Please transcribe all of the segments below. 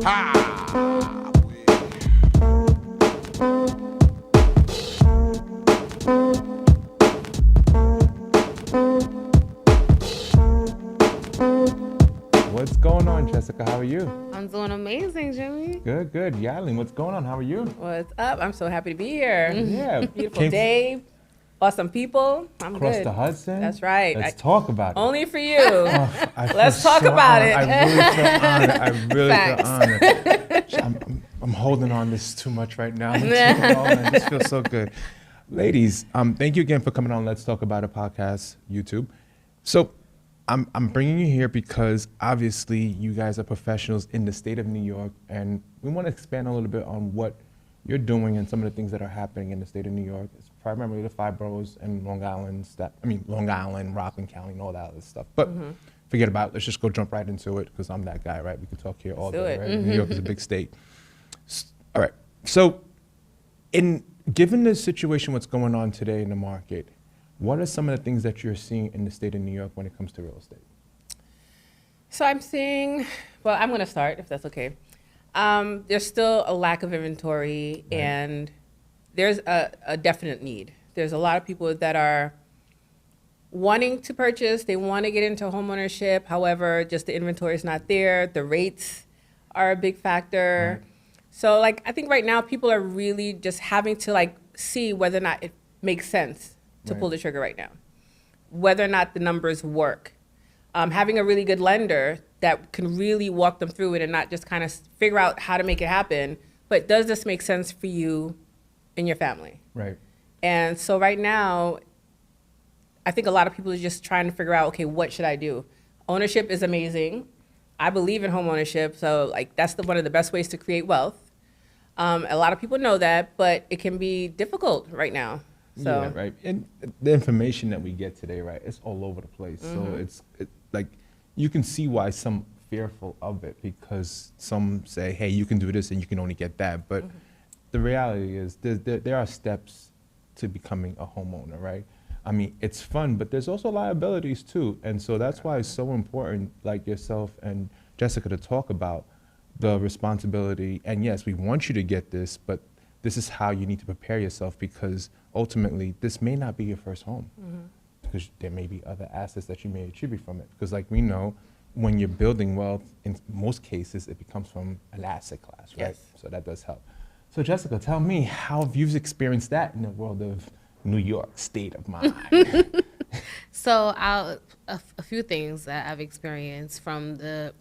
What's going on, Jessica? How are you? I'm doing amazing, Jimmy. Good, good. Yadlynd, what's going on? How are you? What's up? I'm so happy to be here. Yeah. Beautiful day, awesome people. I'm Across good. the Hudson? That's right. Let's talk about it. Only for you. Let's talk about it. I really feel Facts. honored. I'm holding on this too much right now. This feels so good. Ladies, thank you again for coming on Let's Talk About It podcast, YouTube. So I'm bringing you here because obviously you guys are professionals in the state of New York, and we want to expand a little bit on what you're doing and some of the things that are happening in the state of New York. It's primarily the 5 boroughs and Long Island, Rockland County, and all that other stuff. But forget about it. Let's just jump right into it because I'm that guy, right? We could talk here all day, right? New York is a big state. All right. So given the situation, what's going on today in the market, what are some of the things that you're seeing in the state of New York when it comes to real estate? So I'm seeing, well, I'm going to start if that's okay. There's still a lack of inventory, right, and there's a definite need. There's a lot of people that are wanting to purchase. They want to get into homeownership. However, just the inventory is not there. The rates are a big factor. Right. So I think right now people are really just having to see whether or not it makes sense to pull the trigger right now, whether or not the numbers work. Having a really good lender that can really walk them through it and not just kind of figure out how to make it happen, but does this make sense for you and your family? Right. And so right now, I think a lot of people are just trying to figure out, okay, what should I do? Ownership is amazing. I believe in home ownership, so that's one of the best ways to create wealth. A lot of people know that, but it can be difficult right now. So. Yeah, right. And the information that we get today, right, it's all over the place. So it's you can see why some fearful of it, because some say, hey, you can do this and you can only get that. But the reality is there are steps to becoming a homeowner, right? I mean, it's fun, but there's also liabilities too. And so that's why it's so important, like yourself and Jessica, to talk about the responsibility. And yes, we want you to get this, but this is how you need to prepare yourself, because ultimately this may not be your first home, because there may be other assets that you may attribute from it. Because we know, when you're building wealth, in most cases, it becomes from an asset class, right? Yes. So that does help. So Jessica, tell me, how have you experienced that in the world of New York state of mind? So a few things that I've experienced from the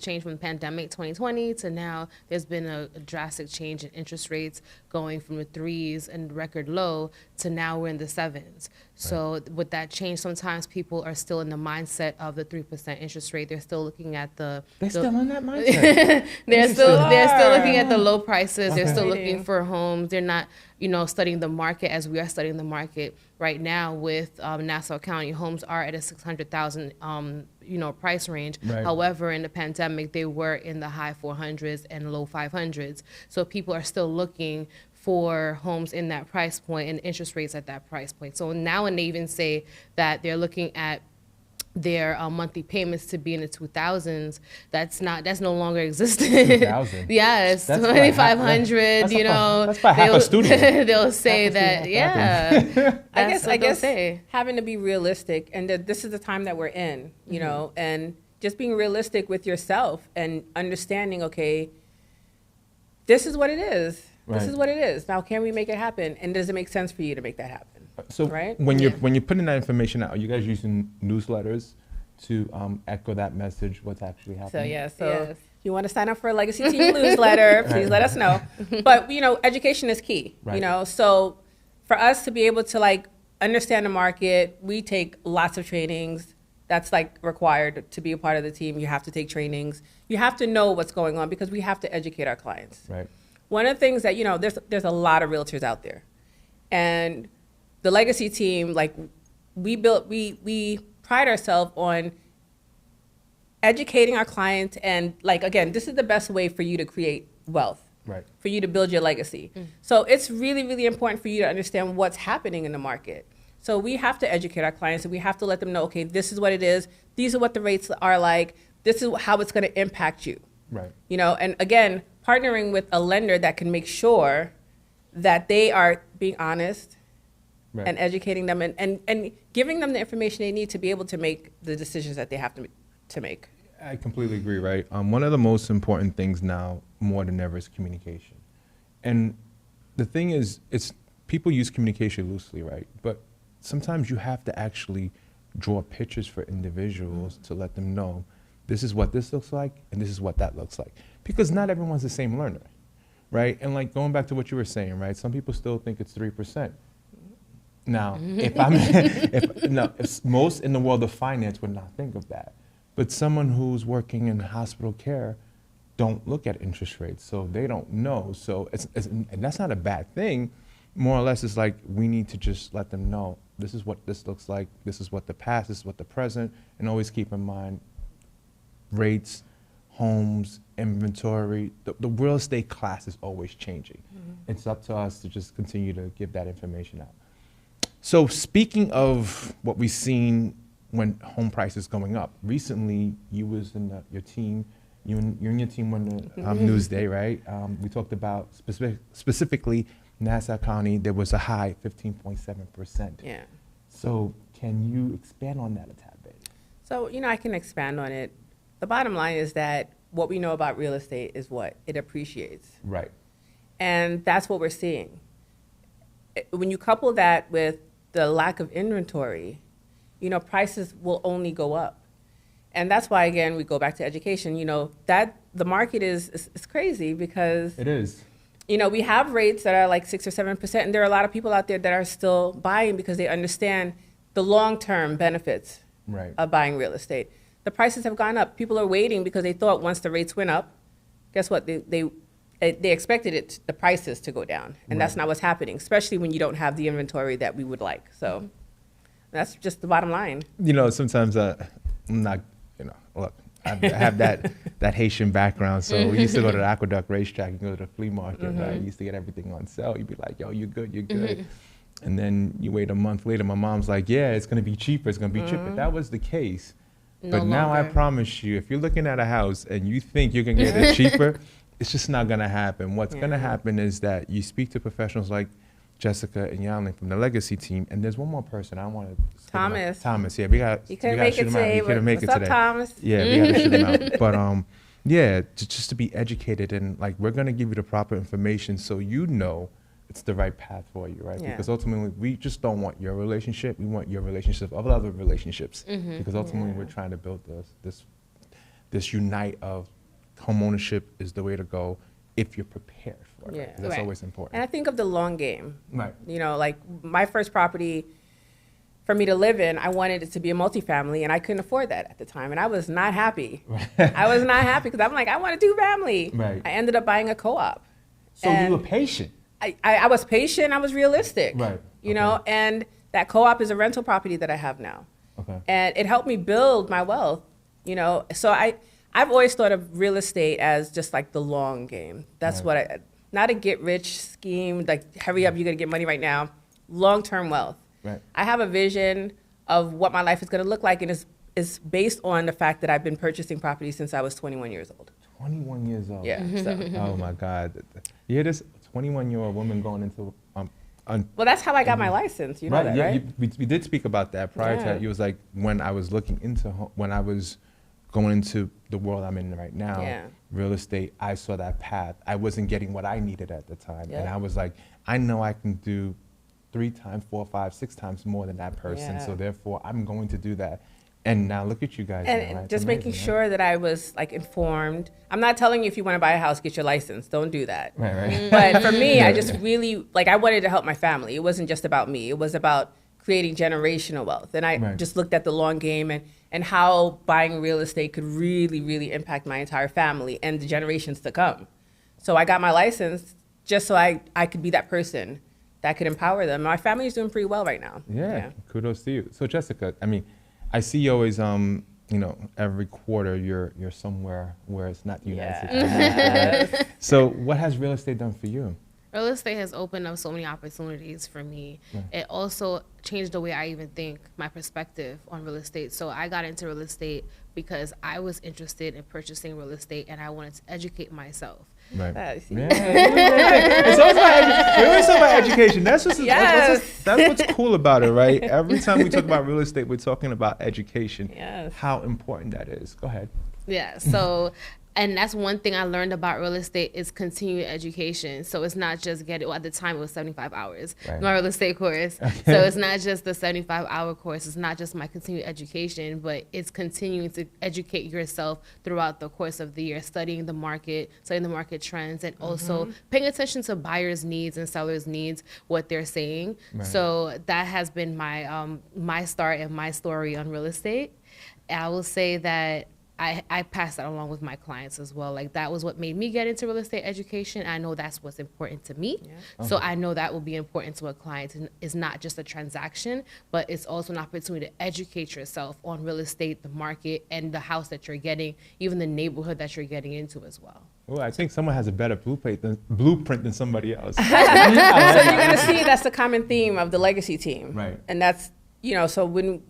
change from the pandemic 2020 to now. There's been a drastic change in interest rates, going from the 3s and record low to now we're in the 7s. So with that change, sometimes people are still in the mindset of the 3% interest rate. They're still looking at They're still in that mindset. they're still looking at the low prices. Okay. They're still looking for homes. They're not, studying the market as we are studying the market right now. With Nassau County, homes are at a 600,000 price range. Right. However, in the pandemic, they were in the high 400s and low 500s. So people are still looking for homes in that price point and interest rates at that price point. So now when they even say that they're looking at their monthly payments to be in the 2000s, that's no longer existing. 2000. Yes, That's 2,500. That's about half a studio. They'll say that. Yeah. I guess having to be realistic, and that this is the time that we're in, and just being realistic with yourself and understanding, okay, this is what it is. Right. This is what it is. Now, can we make it happen? And does it make sense for you to make that happen? So right? when you're putting that information out, are you guys using newsletters to echo that message, what's actually happening? So if you want to sign up for a Legacy Team newsletter, please let us know. But, education is key, right. So for us to be able to understand the market, we take lots of trainings. That's required to be a part of the team. You have to take trainings. You have to know what's going on, because we have to educate our clients. Right. One of the things that, there's a lot of realtors out there. And the Legacy Team, we pride ourselves on educating our clients. And again, this is the best way for you to create wealth, right, for you to build your legacy. So it's really, really important for you to understand what's happening in the market. So we have to educate our clients, and we have to let them know, okay, this is what it is. These are what the rates are like. This is how it's going to impact you. Right. You know, and again, partnering with a lender that can make sure that they are being honest Right. and educating them and giving them the information they need to be able to make the decisions that they have to make. I completely agree, right? One of the most important things now, more than ever, is communication. And the thing is, it's people use communication loosely, right? But sometimes you have to actually draw pictures for individuals to let them know this is what this looks like and this is what that looks like. Because not everyone's the same learner, right? And like going back to what you were saying, right? Some people still think it's 3%. Now, if most in the world of finance would not think of that, but someone who's working in hospital care don't look at interest rates, so they don't know. So and that's not a bad thing. More or less, it's like we need to just let them know this is what this looks like, this is what the past, this is what the present, and always keep in mind rates, homes, inventory. The real estate class is always changing. It's up to us to just continue to give that information out. So speaking of what we've seen when home prices going up, recently you was in your team, you and your team won the news day, right? We talked about specifically Nassau County, there was a high 15.7%. Yeah. So can you expand on that a tad bit? So, you know, I can expand on it. The bottom line is that what we know about real estate is what? It appreciates. Right. And that's what we're seeing. When you couple that with the lack of inventory, you know, prices will only go up. And that's why, again, we go back to education, you know, that the market is crazy because It is. you know, we have rates that are like 6 or 7%, and there are a lot of people out there that are still buying because they understand the long-term benefits Right. of buying real estate. The prices have gone up. People are waiting because they thought once the rates went up, guess what? They expected the prices to go down, and that's Right. not what's happening, especially when you don't have the inventory that we would like. So that's just the bottom line. You know, sometimes I'm not, you know, look, I have that Haitian background, so we used to go to the Aqueduct racetrack and go to the flea market, right? You used to get everything on sale. You'd be like, yo, you're good, you're good. And then you wait a month later, my mom's like, yeah, it's gonna be cheaper, it's gonna be cheaper. That was the case. No But now I longer. promise you, if you're looking at a house and you think you're gonna get it cheaper, it's just not gonna happen. What's gonna happen is that you speak to professionals like Jessica and Yadlynd from the Legacy team, and there's one more person I want to. Thomas. Thomas, yeah, we got. He couldn't make it today. He couldn't make What's it up, today. Thomas? Yeah, we got to shoot him out. But yeah, just to be educated and like we're gonna give you the proper information so you know it's the right path for you, right? Yeah. Because ultimately we just don't want your relationship. We want your relationship of other relationships. Because ultimately we're trying to build this unite of home ownership is the way to go if you're prepared for it. Yeah. Right? That's Right. always important. And I think of the long game. Right. You know, like my first property for me to live in, I wanted it to be a multifamily, and I couldn't afford that at the time, and I was not happy. I was not happy because I'm like, I want to do family. Right. I ended up buying a co-op. So And you were patient. I was patient. I was realistic. Right. You know, and that co-op is a rental property that I have now. Okay. And it helped me build my wealth, you know. So I've always thought of real estate as just like the long game. That's Right. not a get rich scheme, like hurry up, you're gonna get money right now. Long-term wealth. Right. I have a vision of what my life is gonna look like, and it's based on the fact that I've been purchasing properties since I was 21 years old. 21 years old. Yeah. So. Oh my God. You hear this? 21-year-old woman going into Well, that's how I got my license. You know that, yeah, right? we did speak about that prior to Yeah. that. You was like, when I was looking into, when I was going into the world I'm in right now, Yeah. real estate, I saw that path. I wasn't getting what I needed at the time. And Yeah. I was like, I know I can do 3 times, 4, 5, 6 times more than that person. Yeah. So therefore, I'm going to do that. And now look at you guys. And now, right? It's just making amazing, sure that I was like informed. I'm not telling you if you want to buy a house, get your license. Don't do that. Right, right. But for me, I just really, like, I wanted to help my family. It wasn't just about me. It was about creating generational wealth. And I Right. just looked at the long game and how buying real estate could really, really impact my entire family and the generations to come. So I got my license just so I could be that person that could empower them. My family is doing pretty well right now. Yeah, kudos to you. So Jessica, I mean, I see you always, you know, every quarter you're somewhere where it's not the United States. Right? So what has real estate done for you? Real estate has opened up so many opportunities for me. Right. It also changed the way I even think, my perspective on real estate. So I got into real estate because I was interested in purchasing real estate and I wanted to educate myself. Right. I see. Yeah. It's always about we always talk about education. That's what's cool about it, right? Every time we talk about real estate, we're talking about education. Yes. How important that is. Go ahead. Yeah. So, and that's one thing I learned about real estate is continued education. So it's not just at the time it was 75 hours, my real estate course. Okay. So it's not just the 75-hour course. It's not just my continued education, but it's continuing to educate yourself throughout the course of the year, studying the market trends, and also paying attention to buyers' needs and sellers' needs, what they're saying. Right. So that has been my my start and my story on real estate. I will say that I pass that along with my clients as well. Like, that was what made me get into real estate education. I know that's what's important to me. Yeah. So I know that will be important to a client. And it's not just a transaction, but it's also an opportunity to educate yourself on real estate, the market, and the house that you're getting, even the neighborhood that you're getting into as well. Well, I think someone has a better blueprint than somebody else. So you're going to see that's the common theme of the legacy team. Right. And that's, so when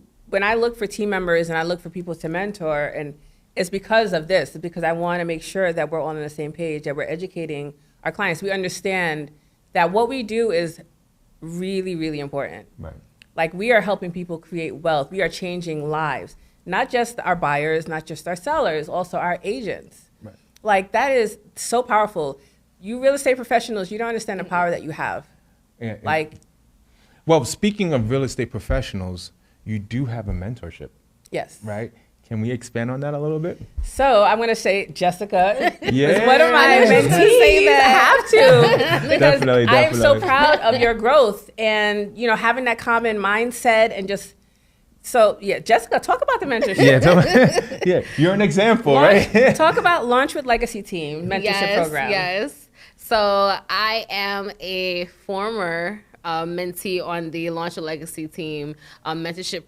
I look for team members and I look for people to mentor, and it's because of this. It's because I want to make sure that we're all on the same page, that we're educating our clients. We understand that what we do is really, really important. Right. Like, we are helping people create wealth. We are changing lives, not just our buyers, not just our sellers, also our agents. Right. Like, that is so powerful. You real estate professionals, you don't understand the power that you have. Yeah, like, well, speaking of real estate professionals, you do have a mentorship. Yes. Right? Can we expand on that a little bit? So I'm going to say Jessica is one of my mentees. I have to. Because definitely. I am so proud of your growth and, having that common mindset and just, Jessica, talk about the mentorship. Yeah, you're an example, right? Talk about Launch with Legacy Team mentorship program. Yes. So I am a former mentee on the Launch with Legacy Team mentorship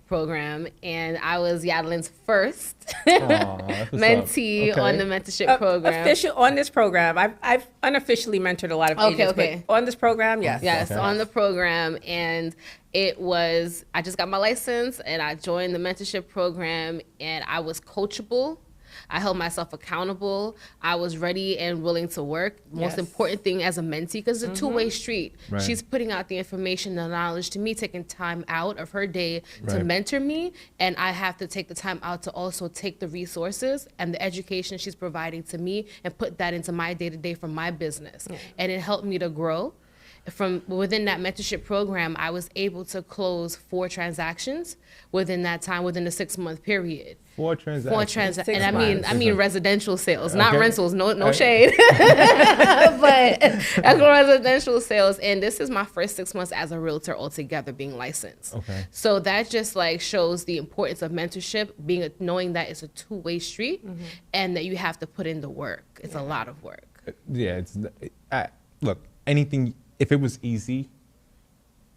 program, and I was Yadlynd's first mentee on the mentorship program. Official on this program. I've unofficially mentored a lot of agents, but on this program, yes. Yes, on the program, and I just got my license, and I joined the mentorship program, and I was coachable. I held myself accountable. I was ready and willing to work. Most important thing as a mentee, because it's a two-way street. Right. She's putting out the information, the knowledge to me, taking time out of her day to mentor me. And I have to take the time out to also take the resources and the education she's providing to me and put that into my day-to-day from my business. Yeah. And it helped me to grow. From within that mentorship program, I was able to close 4 transactions within that time, within a 6-month period. 4 transactions. And I mean residential sales, not rentals. No shade, but actual residential sales. And this is my first 6 months as a realtor altogether, being licensed. Okay. So that just shows the importance of mentorship, knowing that it's a two-way street, and that you have to put in the work. It's a lot of work. Yeah. Look, anything. If it was easy,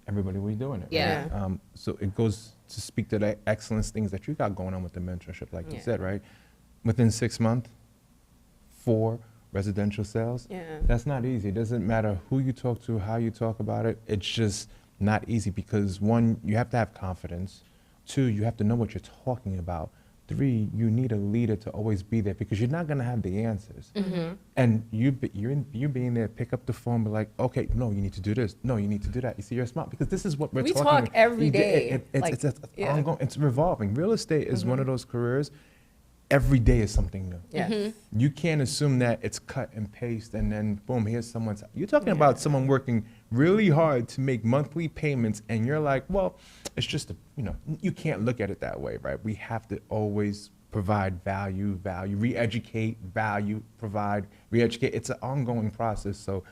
everybody was doing it. Yeah. Right? So it goes to speak to the excellence things that you got going on with the mentorship, like you said, right? Within 6 months, 4 residential sales. Yeah. That's not easy. It doesn't matter who you talk to, how you talk about it. It's just not easy because 1, you have to have confidence. 2, you have to know what you're talking about. 3, you need a leader to always be there because you're not going to have the answers. And you being there, pick up the phone, be like, okay, no, you need to do this. No, you need to do that. You see, you're smart because this is what we're talking about. We talk every day. It's ongoing. It's revolving. Real estate is one of those careers. Every day is something new. Yes. You can't assume that it's cut and paste and then boom, here's someone's. You're talking about someone working really hard to make monthly payments and you're like, well, it's just, you can't look at it that way, right? We have to always provide value, re-educate, provide, re-educate. It's an ongoing process. So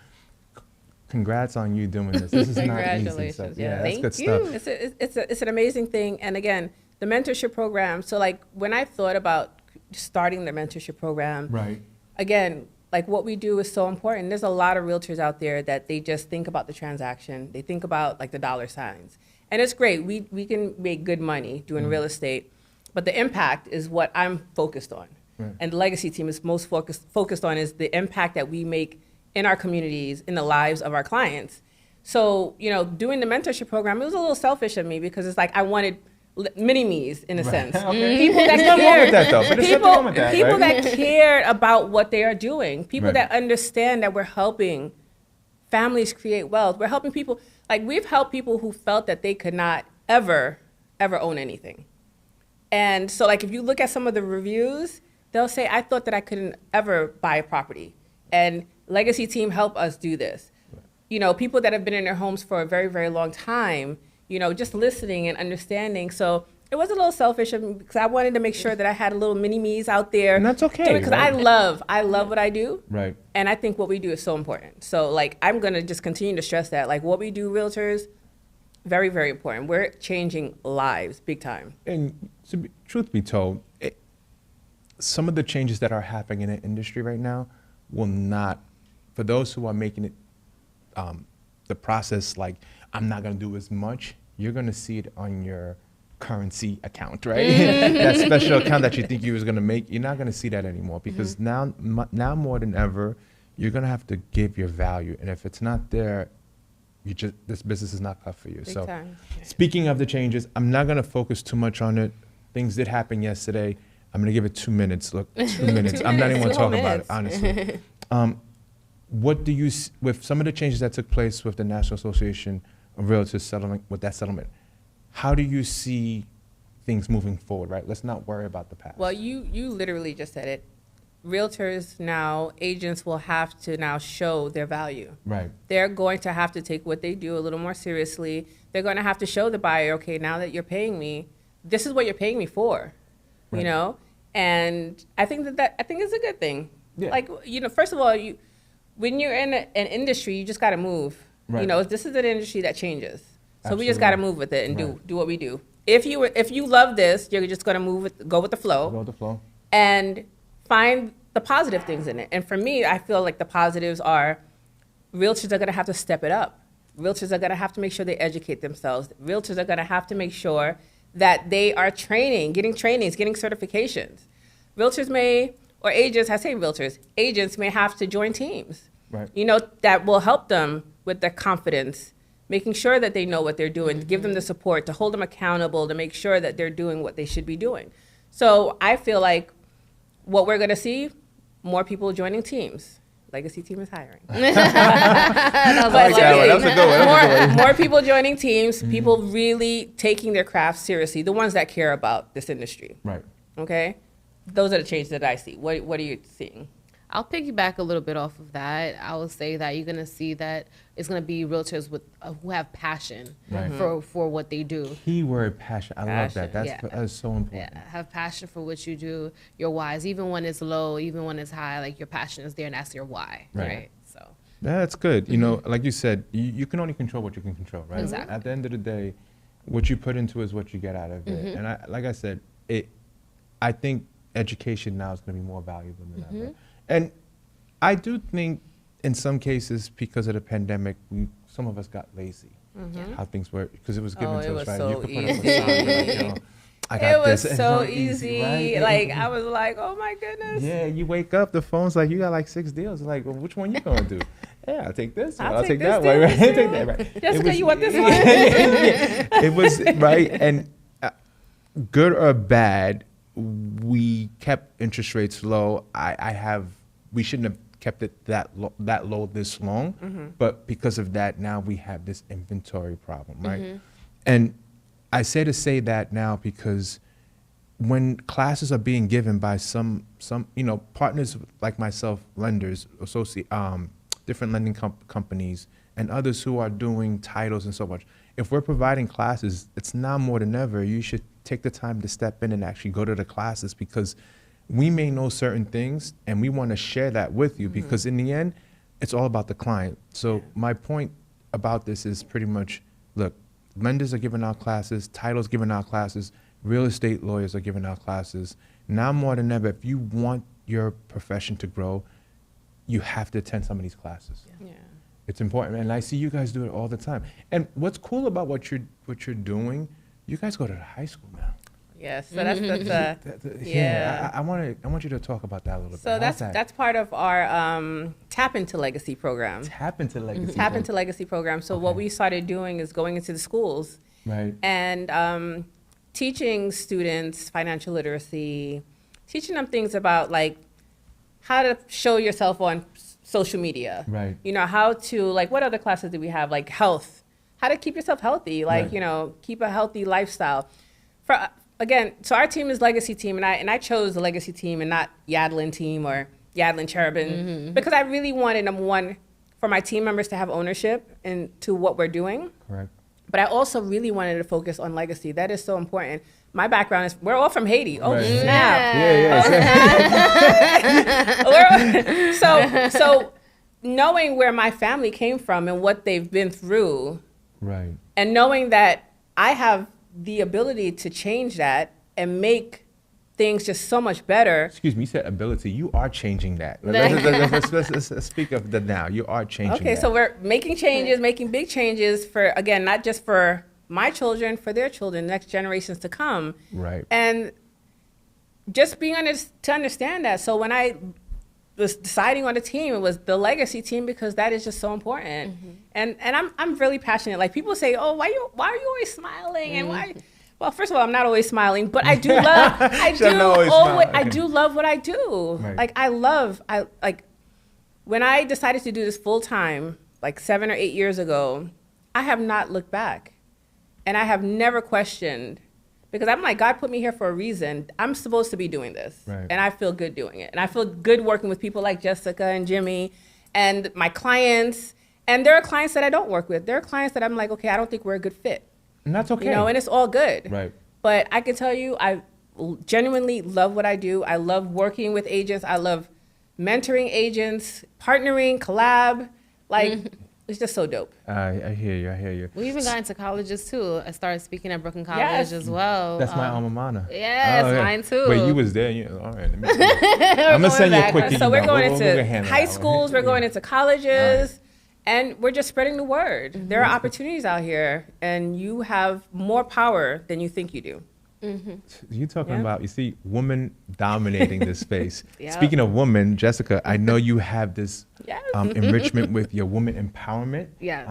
congrats on you doing this. This is not easy. So, Thank that's good you. stuff. It's an amazing thing. And again, the mentorship program. So when I thought about starting the mentorship program, right? Again, what we do is so important. There's a lot of realtors out there that they just think about the transaction. They think about the dollar signs. And it's great. We can make good money doing real estate, but the impact is what I'm focused on. Right. And the legacy team is most focused on is the impact that we make in our communities, in the lives of our clients. So, doing the mentorship program, it was a little selfish of me because it's I wanted mini-me's in a sense. Okay. People that There's nothing wrong with that, though. But there's nothing wrong with that, people right? that cared about what they are doing. People Right. that understand that we're helping families create wealth. We're helping people. Like, we've helped people who felt that they could not ever own anything. And so, like, if you look at some of the reviews, they'll say, I thought that I couldn't ever buy a property. And Legacy Team helped us do this. Right. You know, people that have been in their homes for a very, very long time, you know, just listening and understanding. So it was a little selfish of me because I wanted to make sure that I had a little mini-me's out there. And that's okay. Because right? I love what I do. Right. And I think what we do is so important. So, like, I'm going to just continue to stress that. Like, what we do, realtors, very, very important. We're changing lives big time. And truth be told, some of the changes that are happening in the industry right now will not, for those who are making it, the process, like, I'm not going to do as much, you're going to see it on your currency account, right? That special account that you think you was going to make, you're not going to see that anymore because now more than ever, you're going to have to give your value. And if it's not there, this business is not cut for you. Big So time. Speaking of the changes, I'm not going to focus too much on it. Things did happen yesterday. I'm going to give it 2 minutes. Look, 2 minutes. I'm not even going to talk about it, honestly. What do you, with some of the changes that took place with the National Association of Realtors settlement, with that settlement, how do you see things moving forward, right? Let's not worry about the past. Well, you literally just said it. Realtors now, agents will have to now show their value. Right. They're going to have to take what they do a little more seriously. They're going to have to show the buyer, okay, now that you're paying me, this is what you're paying me for, you know? And I think that I think it's a good thing. Yeah. Like, you know, first of all, when you're in an industry, you just got to move. Right. You know, this is an industry that changes. So we just Absolutely. got to move with it and do what we do. If you love this, you're just going to go with the flow. Go with the flow. And find the positive things in it. And for me, I feel like the positives are realtors are going to have to step it up. Realtors are going to have to make sure they educate themselves. Realtors are going to have to make sure that they are getting trainings, getting certifications. Realtors or agents, I say realtors, agents may have to join teams, Right. you know, that will help them with their confidence, making sure that they know what they're doing, to give them the support, to hold them accountable, to make sure that they're doing what they should be doing. So I feel like what we're going to see, more people joining teams. Legacy Team is hiring. More people joining teams, people really taking their craft seriously, the ones that care about this industry. Right. Okay? Those are the changes that I see. What are you seeing? I'll piggyback a little bit off of that. I would say that you're going to see that it's going to be realtors who have passion for what they do. Keyword passion. I love that. Passion, That's so important. Yeah, have passion for what you do, your whys, even when it's low, even when it's high, like your passion is there and that's your why, right? So that's good. You know, like you said, you can only control what you can control, right? Exactly. At the end of the day, what you put into is what you get out of it. And like I said, I think education now is going to be more valuable than ever. And I do think in some cases, because of the pandemic, some of us got lazy. How things work, because it was given to us, right? So you could put easy. up a sign, like, you know, I got It was this. so It's not easy. right? Like, I was like, oh my goodness. Yeah, you wake up, the phone's like, you got like 6 deals. Like, well, which one you gonna do? Yeah, I'll take this one. I'll take that one. Right? Take that, right? Jessica, you want this one? It was, right? And good or bad, we kept interest rates low. We shouldn't have kept it that low this long, but because of that, now we have this inventory problem, right? And I say that now because when classes are being given by some partners like myself, lenders, different lending companies, and others who are doing titles and so much, if we're providing classes, it's now more than ever, you should take the time to step in and actually go to the classes, because we may know certain things and we want to share that with you, because in the end, it's all about the client. So my point about this is pretty much, look, lenders are giving out classes, titles giving out classes, real estate lawyers are giving out classes. Now more than ever, if you want your profession to grow, you have to attend some of these classes. Yeah. It's important, and I see you guys do it all the time. And what's cool about what you're doing, you guys go to the high school now. Yes, so that's I want you to talk about that a little bit. So that's part of our Tap Into Legacy program. Tap Into Legacy. Tap Into Legacy program. So what we started doing is going into the schools, right, and teaching students financial literacy, teaching them things about like how to show yourself on social media. Right. You know, how to, like, what other classes do we have? Like health, how to keep yourself healthy, like, Right. you know, keep a healthy lifestyle. Again, so our team is Legacy Team, and I chose the Legacy Team and not Yadlynd Team or Yadlynd Cherubin, because I really wanted, number one, for my team members to have ownership into what we're doing. Correct. But I also really wanted to focus on legacy. That is so important. My background is, we're all from Haiti. Oh, Right. snap. Yeah. So knowing where my family came from and what they've been through, Right. and knowing that I have the ability to change that and make things just so much better. Excuse me, you said ability. You are changing that. Let's speak of the now. You are changing that. Okay, so we're making changes, making big changes for, again, not just for my children, for their children, next generations to come. Right. And just being to understand that. So when I was deciding on a team, it was the Legacy Team, because that is just so important. And I'm really passionate. Like, people say, "Oh, why are you always smiling?" And why? Well, first of all, I'm not always smiling, but I do love. I do love what I do. Right. Like, like when I decided to do this full time, like 7 or 8 years ago, I have not looked back, and I have never questioned. Because I'm like, God put me here for a reason. I'm supposed to be doing this. Right. And I feel good doing it. And I feel good working with people like Jessica and Jimmy and my clients. And there are clients that I don't work with. There are clients that I'm like, okay, I don't think we're a good fit. And that's okay. You know, and it's all good. Right. But I can tell you, I genuinely love what I do. I love working with agents. I love mentoring agents, partnering, collab. Like, it's just so dope. I hear you. We even got into colleges too. I started speaking at Brooklyn College Yes. as well. That's my alma mater. Yes, Oh, yeah. mine too. Wait, you was there. All right. I'm going to send you a quick So we're going into handle high that one. schools, we're going into colleges, and we're just spreading the word. There are opportunities out here, and you have more power than you think you do. You talking about, you see, women dominating this space. Yep. Speaking of women, Jessica, I know you have this Yes. enrichment with your woman empowerment. Yes.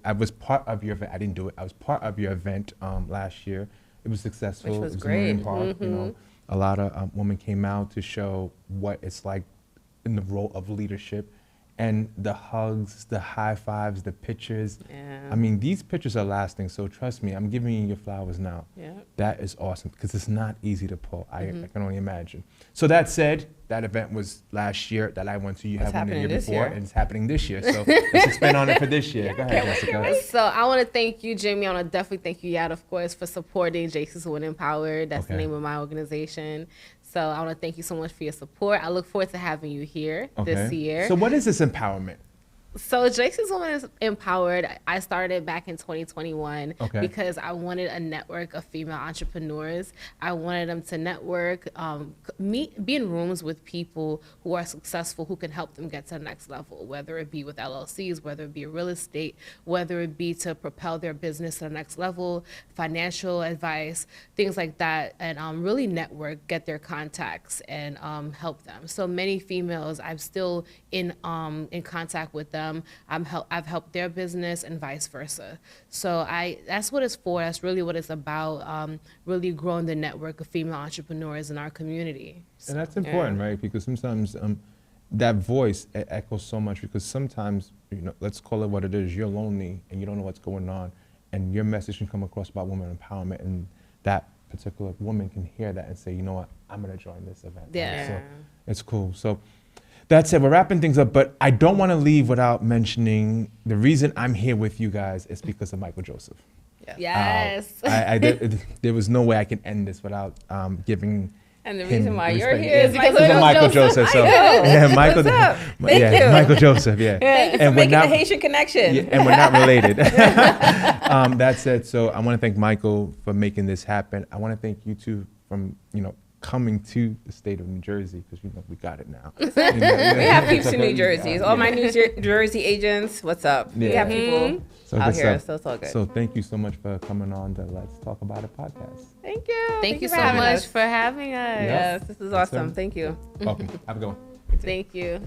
I was part of your event. I didn't do it. I was part of your event last year. It was successful. Which was It was great. in Marine Park. You know, a lot of women came out to show what it's like in the role of leadership. And the hugs, the high fives, the pictures. Yeah. I mean, these pictures are lasting. So trust me, I'm giving you your flowers now. Yeah. That is awesome, because it's not easy to pull. I can only imagine. So that said, that event was last year that I went to. You It's had one the year happening this before, year. and it's happening this year. So let's expand on it for this year. Go ahead, Jessica. So I want to thank you, Jimmy. I want to definitely thank you, Yad, of course, for supporting JC's Women Empowered. That's the Okay. name of my organization. So I want to thank you so much for your support. I look forward to having you here this year. So what is this empowerment? So JC's Women is Empowered. I started back in 2021 because I wanted a network of female entrepreneurs. I wanted them to network, be in rooms with people who are successful, who can help them get to the next level, whether it be with LLCs, whether it be real estate, whether it be to propel their business to the next level, financial advice, things like that, and really network, get their contacts, and help them. So many females, I'm still in contact with them. I've helped their business and vice versa. So that's what it's for. That's really what it's about. Really growing the network of female entrepreneurs in our community. So, And that's important, right? Because sometimes that voice echoes so much. Because sometimes, you know, let's call it what it is. You're lonely and you don't know what's going on, and your message can come across about women empowerment, and that particular woman can hear that and say, you know what, I'm gonna join this event. Yeah. So it's cool. So. That's it. We're wrapping things up, but I don't want to leave without mentioning the reason I'm here with you guys is because of Michael Joseph. Yes. There was no way I can end this without giving. And the him reason why you're respect. here is because Michael of Michael Joseph. Joseph. So, I know. Michael. What's up? Thank you. Michael Joseph. Yeah. Thank you for making the Haitian connection. Yeah, and we're not related. That's it. So I want to thank Michael for making this happen. I want to thank you too from coming to the state of New Jersey, because we got it now. We have peeps in New Jersey. All my New Jersey agents, what's up? We have people out here, so it's all good. So thank you so much for coming on to Let's Talk About It podcast. Thank you. Thank you for so having much us. for having us. Yes, this is awesome. Thank you. Welcome. Have a good one. Thank you.